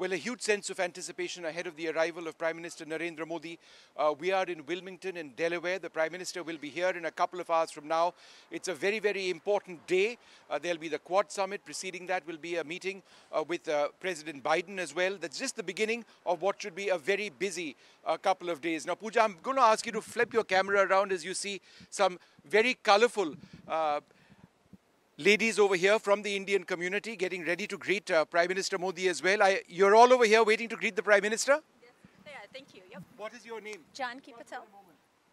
Well, a huge sense of anticipation ahead of the arrival of Prime Minister Narendra Modi. We are in Wilmington in Delaware. The Prime Minister will be here in a couple of hours from now. It's a very, very important day. There'll be the Quad Summit. Preceding that will be a meeting with President Biden as well. That's just the beginning of what should be a very busy couple of days. Now, Pooja, I'm going to ask you to flip your camera around as you see some very colorful ladies over here from the Indian community getting ready to greet Prime Minister Modi as well. You're all over here waiting to greet the Prime Minister? Yes. Yeah, thank you. Yep. What is your name? Janki Patel.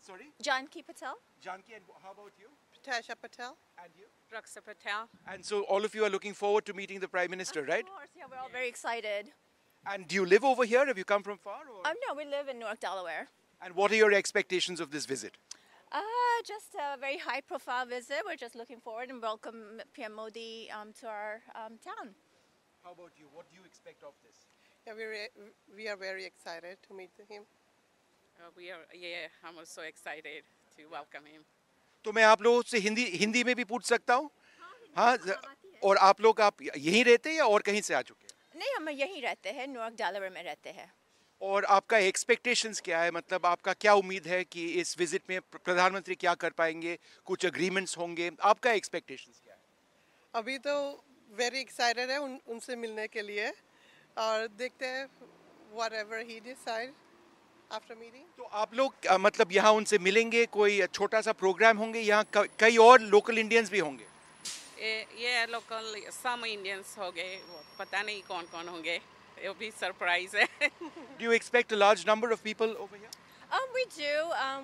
Sorry? Janki Patel. Janki, and how about you? Tasha Patel. And you? Raksa Patel. And so all of you are looking forward to meeting the Prime Minister, right? Of course, yeah, we're all very excited. And do you live over here? Have you come from far? Or? No, we live in Newark, Delaware. And what are your expectations of this visit? Just a very high-profile visit. We're just looking forward and welcome PM Modi to our town. How about you? What do you expect of this? Yeah, we are very excited to meet him. I'm also excited to welcome him. तो मैं आप लोगों से हिंदी में भी पूछ सकता हूँ? हाँ, और आप लोग यहीं रहते हैं या और कहीं से आ चुके हैं? नहीं, हम यहीं रहते हैं, न्यूयॉर्क डेलावेयर में रहते हैं. और आपका एक्सपेक्टेशंस क्या है? मतलब आपका क्या उम्मीद है कि इस विजिट में प्रधानमंत्री क्या कर पाएंगे? कुछ एग्रीमेंट्स होंगे? आपका एक्सपेक्टेशंस क्या है? अभी तो वेरी एक्साइटेड है उनसे मिलने के लिए और देखते हैं whatever he decide after meeting. तो आप लोग मतलब यहाँ उनसे मिलेंगे, कोई छोटा सा प्रोग्राम होंगे? यहाँ कई और लोकल इंडियंस भी होंगे? ये लोकल सम इंडियंस होंगे, पता नहीं कौन कौन होंगे. It'll be surprise. Do you expect a large number of people over here? We do.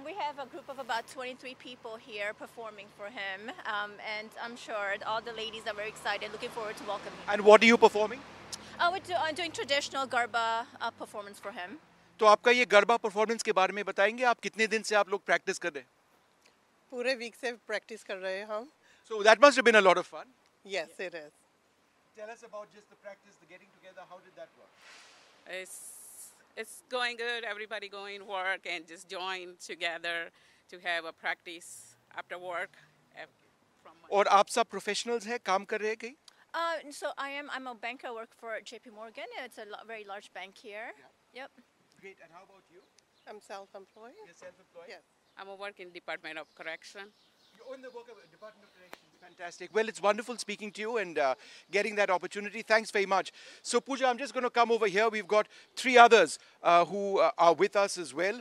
We have a group of about 23 people here performing for him, and I'm sure all the ladies are very excited, looking forward to welcoming him. And what are you performing? We're doing traditional Garba performance for him. तो आपका ये garba performance के बारे में बताएंगे? आप कितने दिन से आप लोग प्रैक्टिस कर रहे हैं? पूरे वीक से प्रैक्टिस कर रहे हैं हम. So that must have been a lot of fun. Yes, it is. Tell us about just the practice, the getting together. How did that work? It's going good. Everybody going work and just join together to have a practice after work. और आप सब professionals हैं, काम कर रहे हैं कहीं? So I'm a banker. I work for JP Morgan. It's a very large bank here. Yeah. Yep. Great. And how about you? I'm self-employed. You're self-employed? Yes. I'm a work in Department of Correction. You're in the Department of Corrections. Fantastic. Well, it's wonderful speaking to you and getting that opportunity. Thanks very much. So, Pooja, I'm just going to come over here. We've got three others who are with us as well.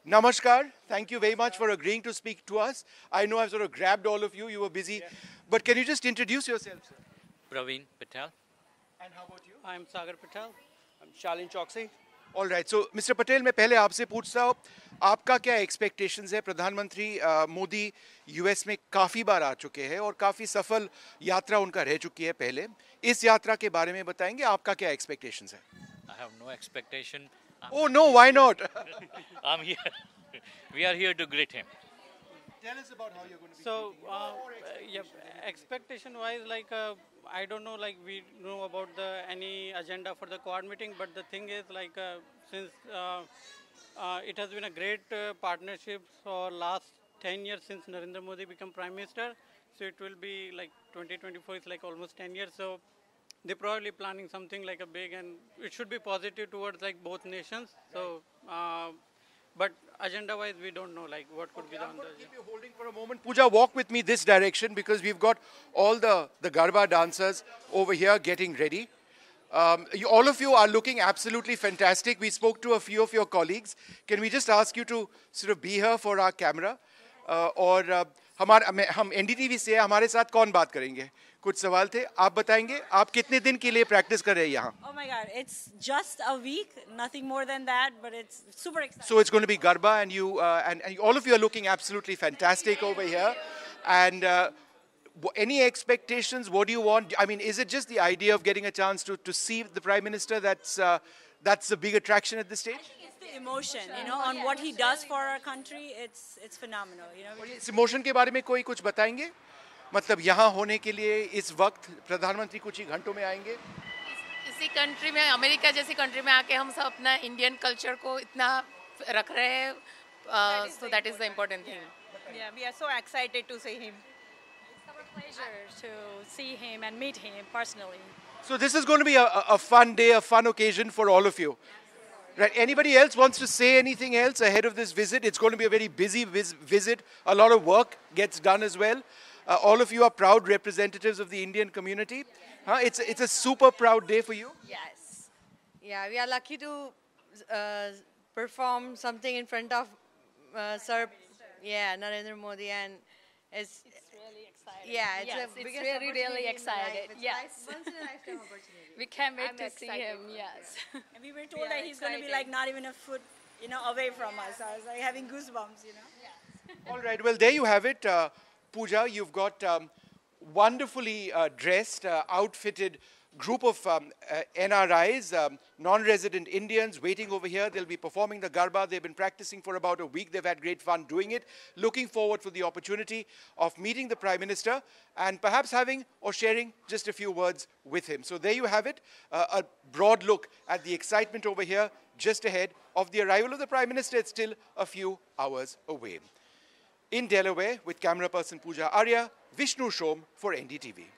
Namaskar. Thank you very much for agreeing to speak to us. I know I've sort of grabbed all of you. You were busy. Yeah. But can you just introduce yourself, sir? Praveen Patel. And how about you? I'm Sagar Patel. I'm Shalin Choksi. All right. So, Mr. Patel, मैं पहले आपसे पूछता हूँ, आपका क्या expectations है? प्रधानमंत्री Modi US में काफ़ी बार आ चुके हैं और काफ़ी सफल यात्रा उनका रह चुकी है पहले. इस यात्रा के बारे में बताएंगे, आपका क्या एक्सपेक्टेशंस है? I have no expectation. Oh no, why not? I'm here. We are here to greet him. Tell us about how you're going to be. So, expectation-wise, I don't know, we know about any agenda for the Quad meeting, but the thing is, since it has been a great partnership for last 10 years since Narendra Modi became Prime Minister, so it will be 2024 is almost 10 years, so they're probably planning something like a big, and it should be positive towards both nations. So, but agenda-wise, we don't know what could be the agenda. Keep you holding for a moment. Pooja, walk with me this direction because we've got all the Garba dancers over here getting ready. All of you are looking absolutely fantastic. We spoke to a few of your colleagues. Can we just ask you to sort of be here for our camera? और हम NDTV से हैं, हमारे साथ कौन बात करेंगे? कुछ सवाल थे, आप बताएंगे, आप कितने दिन के लिए प्रैक्टिस कर रहे हैं यहाँ? Oh my God, it's just a week, nothing more than that, but it's super exciting. So it's going to be Garba, and you and all of you are looking absolutely fantastic over here. And any expectations? What do you want? I mean, is it just the idea of getting a chance to see the Prime Minister that's the big attraction at this stage? It's the emotion, on what he does for our country. It's phenomenal, इस emotion के बारे में कोई कुछ बताएंगे? मतलब यहाँ होने के लिए इस वक्त प्रधानमंत्री कुछ ही घंटों में आएंगे? इसी कंट्री में, अमेरिका जैसी कंट्री में आके हम सब अपना इंडियन कल्चर को इतना रख रहे हैं, so that is the important thing. Yeah, we are so excited to see him. It's our pleasure to see him and meet him personally. So this is going to be a fun day, a fun occasion for all of you. Right. Anybody else wants to say anything else ahead of this visit? It's going to be a very busy visit. A lot of work gets done as well. All of you are proud representatives of the Indian community. Huh? It's a super proud day for you. Yes. Yeah, we are lucky to perform something in front of Sir, Narendra Modi, and it's Really excited. yeah, Yes, the it's biggest really, opportunity really in excited. life. It's Yes. once in a lifetime opportunity. We can't wait I'm to see excited him. for Yes. And we were told that he's going to be like not even a foot, away from us. I was like having goosebumps. All right. Well, there you have it. Pooja, you've got wonderfully dressed, outfitted group of NRIs, non-resident Indians waiting over here. They'll be performing the Garba. They've been practicing for about a week. They've had great fun doing it. Looking forward for the opportunity of meeting the Prime Minister and perhaps having or sharing just a few words with him. So there you have it, a broad look at the excitement over here just ahead of the arrival of the Prime Minister. It's still a few hours away. In Delaware, with camera person Pooja Arya, Vishnu Shom for NDTV.